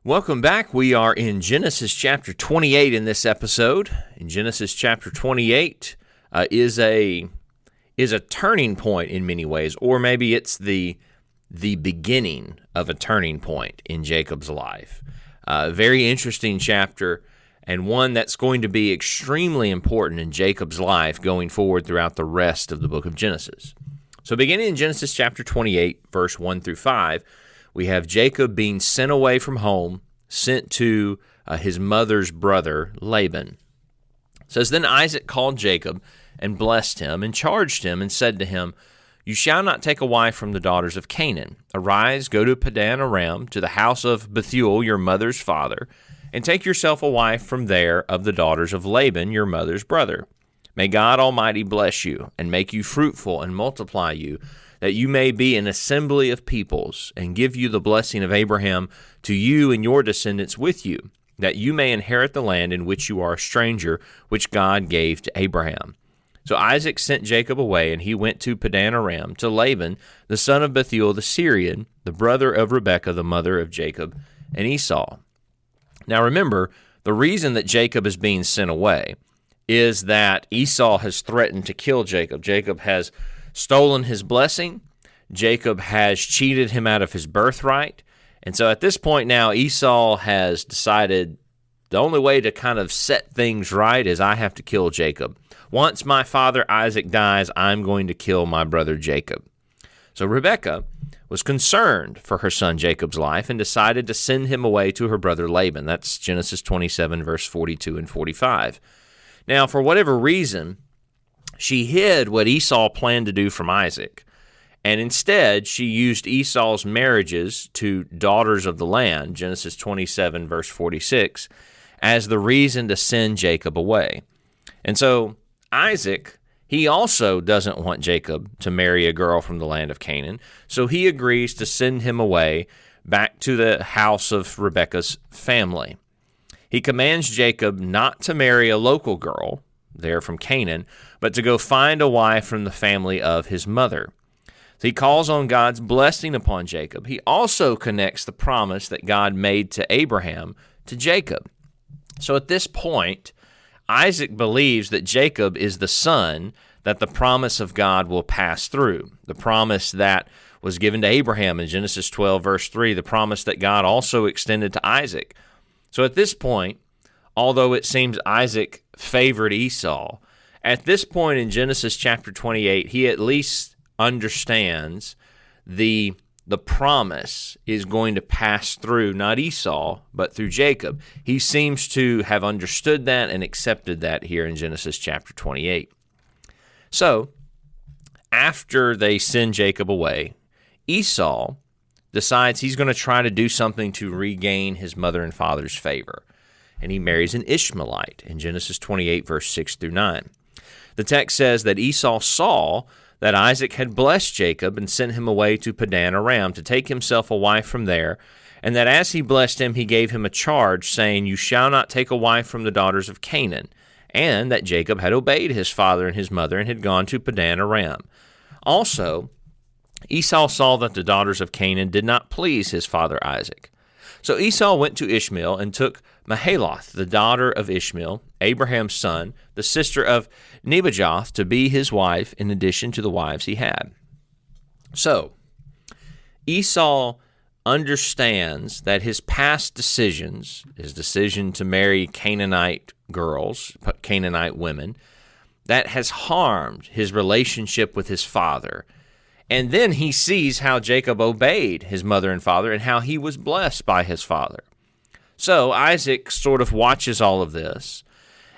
Welcome back. We are in Genesis chapter 28 in this episode. In Genesis chapter 28 is a turning point in many ways, or maybe it's the beginning of a turning point in Jacob's life. Very interesting chapter, and one that's going to be extremely important in Jacob's life going forward throughout the rest of the book of Genesis. So beginning in Genesis chapter 28, verse 1 through 5, we have Jacob being sent away from home, sent to his mother's brother, Laban. It says, Then Isaac called Jacob and blessed him and charged him and said to him, You shall not take a wife from the daughters of Canaan. Arise, go to Padan Aram, to the house of Bethuel, your mother's father, and take yourself a wife from there of the daughters of Laban, your mother's brother. May God Almighty bless you and make you fruitful and multiply you, that you may be an assembly of peoples, and give you the blessing of Abraham to you and your descendants with you, that you may inherit the land in which you are a stranger, which God gave to Abraham. So Isaac sent Jacob away, and he went to Padan Aram, to Laban, the son of Bethuel the Syrian, the brother of Rebekah, the mother of Jacob and Esau. Now remember, the reason that Jacob is being sent away is that Esau has threatened to kill Jacob. Jacob has stolen his blessing. Jacob has cheated him out of his birthright. And so at this point now, Esau has decided the only way to kind of set things right is I have to kill Jacob. Once my father Isaac dies, I'm going to kill my brother Jacob. So Rebekah was concerned for her son Jacob's life and decided to send him away to her brother Laban. That's Genesis 27, verse 42 and 45. Now, for whatever reason, she hid what Esau planned to do from Isaac, and instead she used Esau's marriages to daughters of the land, Genesis 27, verse 46, as the reason to send Jacob away. And so Isaac, he also doesn't want Jacob to marry a girl from the land of Canaan, so he agrees to send him away back to the house of Rebekah's family. He commands Jacob not to marry a local girl, there from Canaan, but to go find a wife from the family of his mother. So he calls on God's blessing upon Jacob. He also connects the promise that God made to Abraham to Jacob. So at this point, Isaac believes that Jacob is the son that the promise of God will pass through, the promise that was given to Abraham in Genesis 12, verse 3, the promise that God also extended to Isaac. So at this point, although it seems Isaac favored Esau, at this point in Genesis chapter 28, he at least understands the promise is going to pass through not Esau, but through Jacob. He seems to have understood that and accepted that here in Genesis chapter 28. So, after they send Jacob away, Esau decides he's going to try to do something to regain his mother and father's favor. And he marries an Ishmaelite in Genesis 28, verse 6 through 9. The text says that Esau saw that Isaac had blessed Jacob and sent him away to Padan Aram to take himself a wife from there, and that as he blessed him, he gave him a charge, saying, You shall not take a wife from the daughters of Canaan, and that Jacob had obeyed his father and his mother and had gone to Padan Aram. Also, Esau saw that the daughters of Canaan did not please his father Isaac. So Esau went to Ishmael and took Mahalath, the daughter of Ishmael, Abraham's son, the sister of Nebajoth, to be his wife in addition to the wives he had. So Esau understands that his past decisions, his decision to marry Canaanite girls, Canaanite women, that has harmed his relationship with his father. And then he sees how Jacob obeyed his mother and father and how he was blessed by his father. So Isaac sort of watches all of this,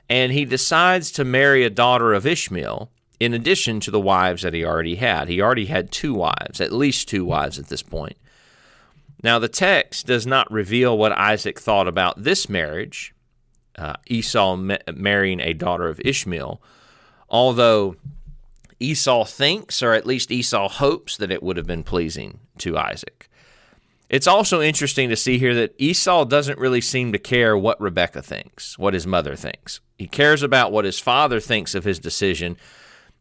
and he decides to marry a daughter of Ishmael in addition to the wives that he already had. He already had two wives, at least two wives at this point. Now, the text does not reveal what Isaac thought about this marriage, Esau marrying a daughter of Ishmael, although Esau thinks, or at least Esau hopes, that it would have been pleasing to Isaac. It's also interesting to see here that Esau doesn't really seem to care what Rebekah thinks, what his mother thinks. He cares about what his father thinks of his decision,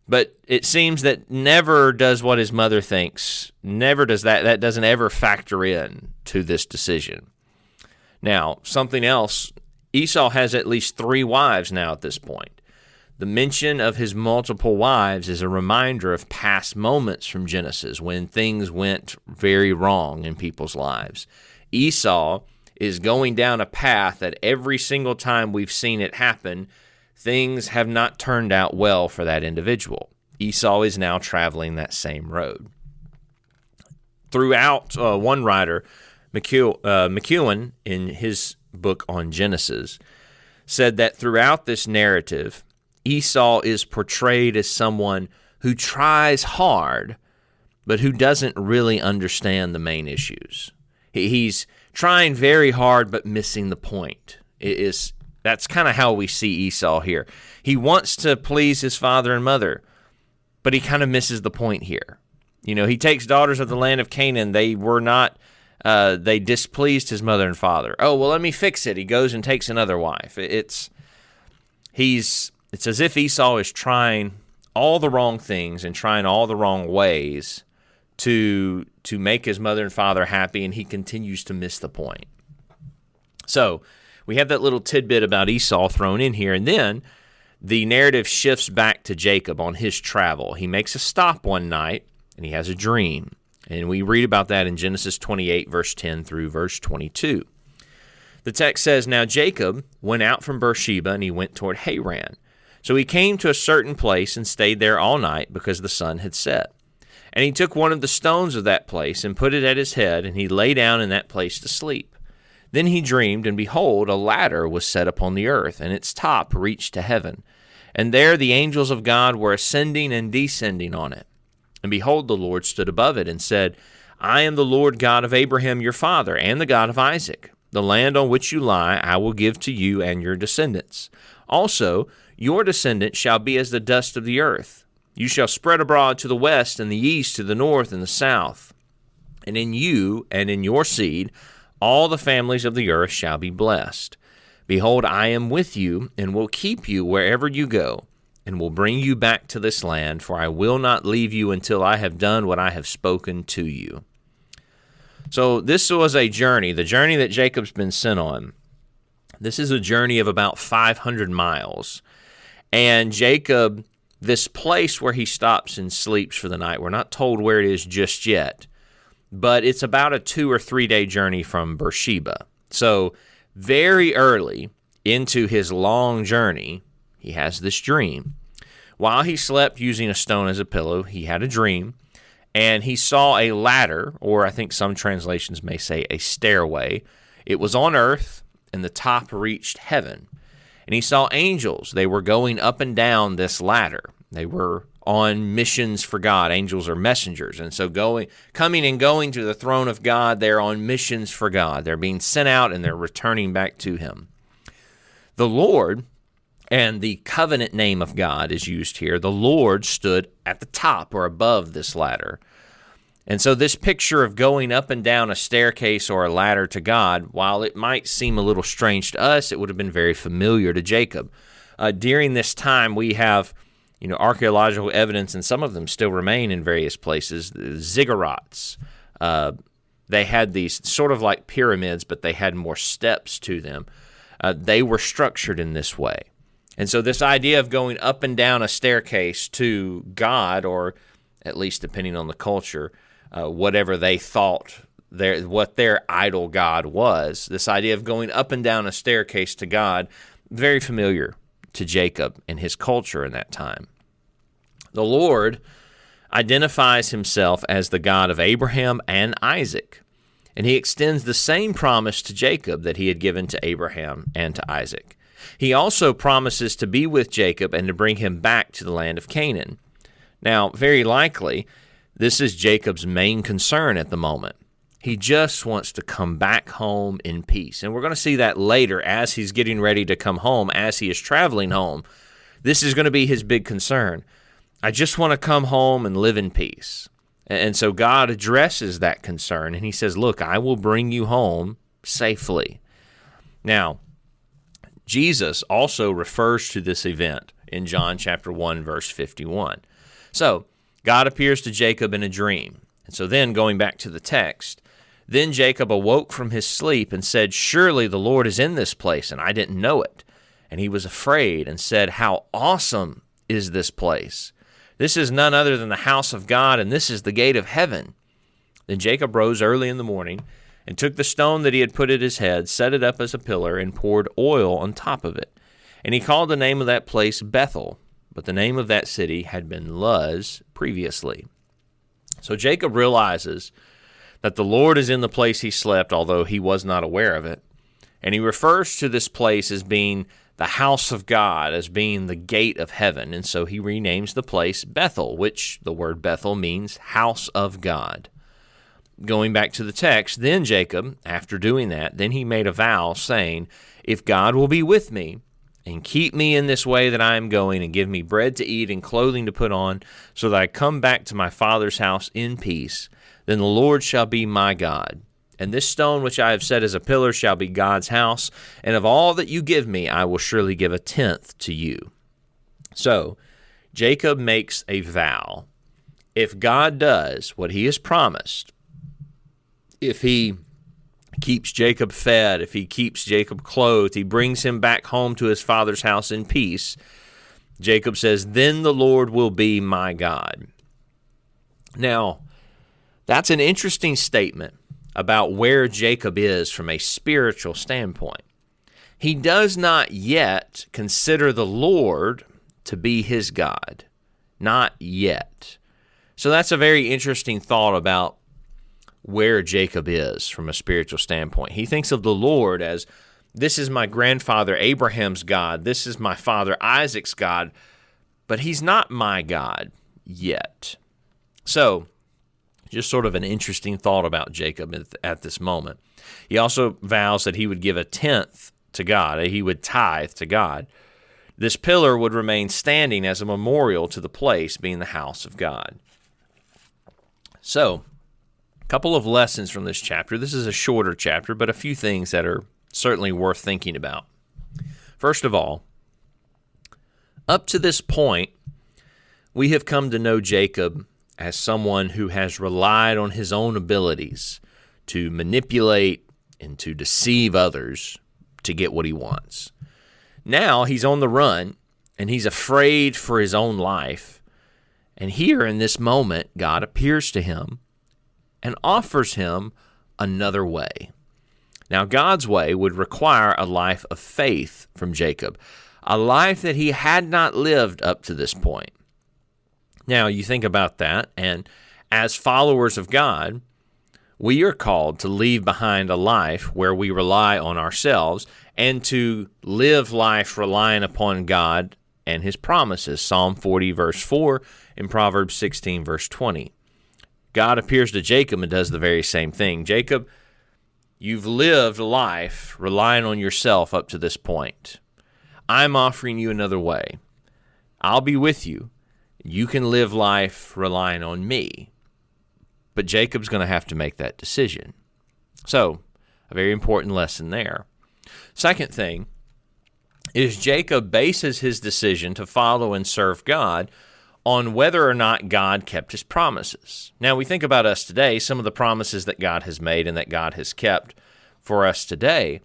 but it seems that never does what his mother thinks, never does that doesn't ever factor in to this decision. Now, something else, Esau has at least 3 wives now at this point. The mention of his multiple wives is a reminder of past moments from Genesis when things went very wrong in people's lives. Esau is going down a path that every single time we've seen it happen, things have not turned out well for that individual. Esau is now traveling that same road. Throughout, one writer, McEwen, in his book on Genesis, said that throughout this narrative, Esau is portrayed as someone who tries hard, but who doesn't really understand the main issues. He's trying very hard, but missing the point. That's kind of how we see Esau here. He wants to please his father and mother, but he kind of misses the point here. He takes daughters of the land of Canaan. They were not, they displeased his mother and father. Oh, well, let me fix it. He goes and takes another wife. It's as if Esau is trying all the wrong things and trying all the wrong ways to make his mother and father happy, and he continues to miss the point. So we have that little tidbit about Esau thrown in here, and then the narrative shifts back to Jacob on his travel. He makes a stop one night, and he has a dream. And we read about that in Genesis 28, verse 10 through verse 22. The text says, "Now Jacob went out from Beersheba, and he went toward Haran. So he came to a certain place and stayed there all night because the sun had set. And he took one of the stones of that place and put it at his head, and he lay down in that place to sleep. Then he dreamed, and behold, a ladder was set upon the earth, and its top reached to heaven. And there the angels of God were ascending and descending on it. And behold, the Lord stood above it and said, I am the Lord God of Abraham your father, and the God of Isaac. The land on which you lie I will give to you and your descendants. Also, your descendants shall be as the dust of the earth. You shall spread abroad to the west and the east, to the north and the south. And in you and in your seed all the families of the earth shall be blessed. Behold, I am with you, and will keep you wherever you go, and will bring you back to this land, for I will not leave you until I have done what I have spoken to you." So this was a journey, the journey that Jacob's been sent on. This is a journey of about 500 miles. And Jacob, this place where he stops and sleeps for the night, we're not told where it is just yet, but it's about a 2 or 3 day journey from Beersheba. So very early into his long journey, he has this dream. While he slept using a stone as a pillow, he had a dream, and he saw a ladder, or I think some translations may say a stairway. It was on earth, and the top reached heaven. And he saw angels. They were going up and down this ladder. They were on missions for God. Angels are messengers. And so coming and going to the throne of God, they're on missions for God. They're being sent out and they're returning back to him. The Lord, and the covenant name of God is used here, the Lord stood at the top or above this ladder. And so this picture of going up and down a staircase or a ladder to God, while it might seem a little strange to us, it would have been very familiar to Jacob. During this time, we have archaeological evidence, and some of them still remain in various places, ziggurats. They had these sort of like pyramids, but they had more steps to them. They were structured in this way. And so this idea of going up and down a staircase to God, or at least depending on the culture, whatever they thought what their idol god was, this idea of going up and down a staircase to God, very familiar to Jacob and his culture in that time. The Lord identifies himself as the God of Abraham and Isaac, and he extends the same promise to Jacob that he had given to Abraham and to Isaac. He also promises to be with Jacob and to bring him back to the land of Canaan. Now, very likely, this is Jacob's main concern at the moment. He just wants to come back home in peace. And we're going to see that later as he's getting ready to come home, as he is traveling home. This is going to be his big concern. I just want to come home and live in peace. And so God addresses that concern, and he says, look, I will bring you home safely. Now, Jesus also refers to this event in John chapter 1, verse 51. So God appears to Jacob in a dream. And so then, going back to the text, Then Jacob awoke from his sleep and said, "Surely the Lord is in this place, and I didn't know it." And he was afraid and said, "How awesome is this place! This is none other than the house of God, and this is the gate of heaven." Then Jacob rose early in the morning and took the stone that he had put at his head, set it up as a pillar, and poured oil on top of it. And he called the name of that place Bethel, but the name of that city had been Luz previously. So Jacob realizes that the Lord is in the place he slept, although he was not aware of it. And he refers to this place as being the house of God, as being the gate of heaven. And so he renames the place Bethel, which the word Bethel means house of God. Going back to the text, then Jacob, after doing that, then he made a vow, saying, "If God will be with me, and keep me in this way that I am going, and give me bread to eat and clothing to put on, so that I come back to my father's house in peace, then the Lord shall be my God. And this stone which I have set as a pillar shall be God's house, and of all that you give me, I will surely give a tenth to you." So Jacob makes a vow. If God does what he has promised, if he keeps Jacob fed, if he keeps Jacob clothed, he brings him back home to his father's house in peace, Jacob says, "Then the Lord will be my God." Now, that's an interesting statement about where Jacob is from a spiritual standpoint. He does not yet consider the Lord to be his God. Not yet. So that's a very interesting thought about where Jacob is from a spiritual standpoint. He thinks of the Lord as, this is my grandfather Abraham's God, this is my father Isaac's God, but he's not my God yet. So, just sort of an interesting thought about Jacob at this moment. He also vows that he would give a tenth to God, he would tithe to God. This pillar would remain standing as a memorial to the place being the house of God. So, a couple of lessons from this chapter. This is a shorter chapter, but a few things that are certainly worth thinking about. First of all, up to this point, we have come to know Jacob as someone who has relied on his own abilities to manipulate and to deceive others to get what he wants. Now he's on the run, and he's afraid for his own life. And here in this moment, God appears to him and offers him another way. Now, God's way would require a life of faith from Jacob, a life that he had not lived up to this point. Now, you think about that, and as followers of God, we are called to leave behind a life where we rely on ourselves and to live life relying upon God and his promises. Psalm 40, verse 4, and Proverbs 16, verse 20. God appears to Jacob and does the very same thing. Jacob, you've lived life relying on yourself up to this point. I'm offering you another way. I'll be with you. You can live life relying on me. But Jacob's going to have to make that decision. So, a very important lesson there. Second thing is Jacob bases his decision to follow and serve God on whether or not God kept his promises. Now, we think about us today, some of the promises that God has made and that God has kept for us today.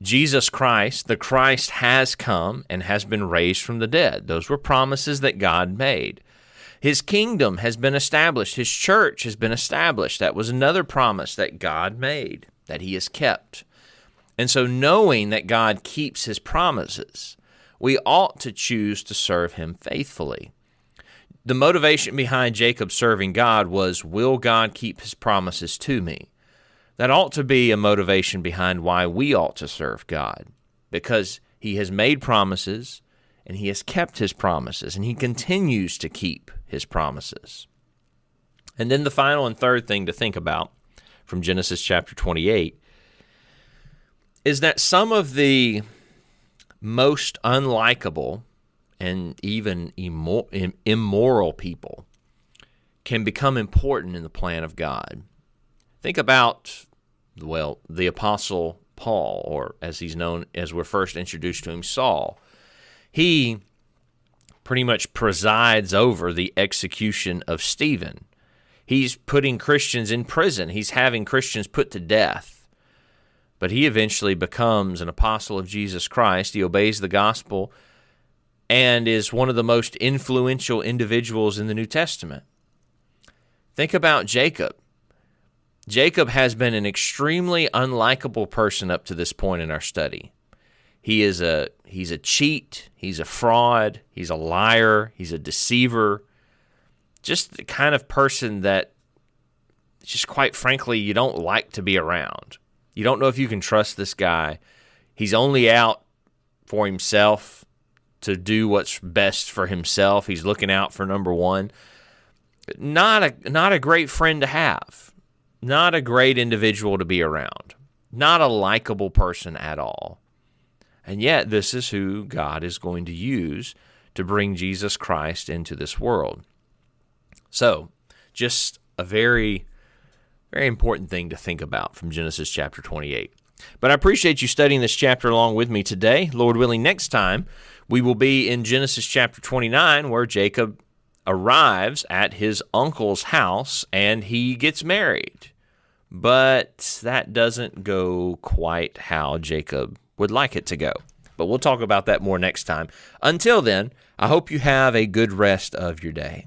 Jesus Christ, the Christ has come and has been raised from the dead. Those were promises that God made. His kingdom has been established. His church has been established. That was another promise that God made, that he has kept. And so knowing that God keeps his promises, we ought to choose to serve him faithfully. The motivation behind Jacob serving God was, will God keep his promises to me? That ought to be a motivation behind why we ought to serve God, because he has made promises and he has kept his promises and he continues to keep his promises. And then the final and third thing to think about from Genesis chapter 28 is that some of the most unlikable and even immoral people can become important in the plan of God. Think about, the Apostle Paul, or as he's known, as we're first introduced to him, Saul. He pretty much presides over the execution of Stephen. He's putting Christians in prison. He's having Christians put to death. But he eventually becomes an apostle of Jesus Christ. He obeys the gospel and is one of the most influential individuals in the New Testament. Think about Jacob. Jacob has been an extremely unlikable person up to this point in our study. He's a cheat, he's a fraud, he's a liar, he's a deceiver. Just the kind of person that, just quite frankly, you don't like to be around. You don't know if you can trust this guy. He's only out for himself, to do what's best for himself. He's looking out for number one. Not a great friend to have. Not a great individual to be around. Not a likable person at all. And yet, this is who God is going to use to bring Jesus Christ into this world. So, just a very, very important thing to think about from Genesis chapter 28. But I appreciate you studying this chapter along with me today. Lord willing, next time we will be in Genesis chapter 29, where Jacob arrives at his uncle's house and he gets married. But that doesn't go quite how Jacob would like it to go. But we'll talk about that more next time. Until then, I hope you have a good rest of your day.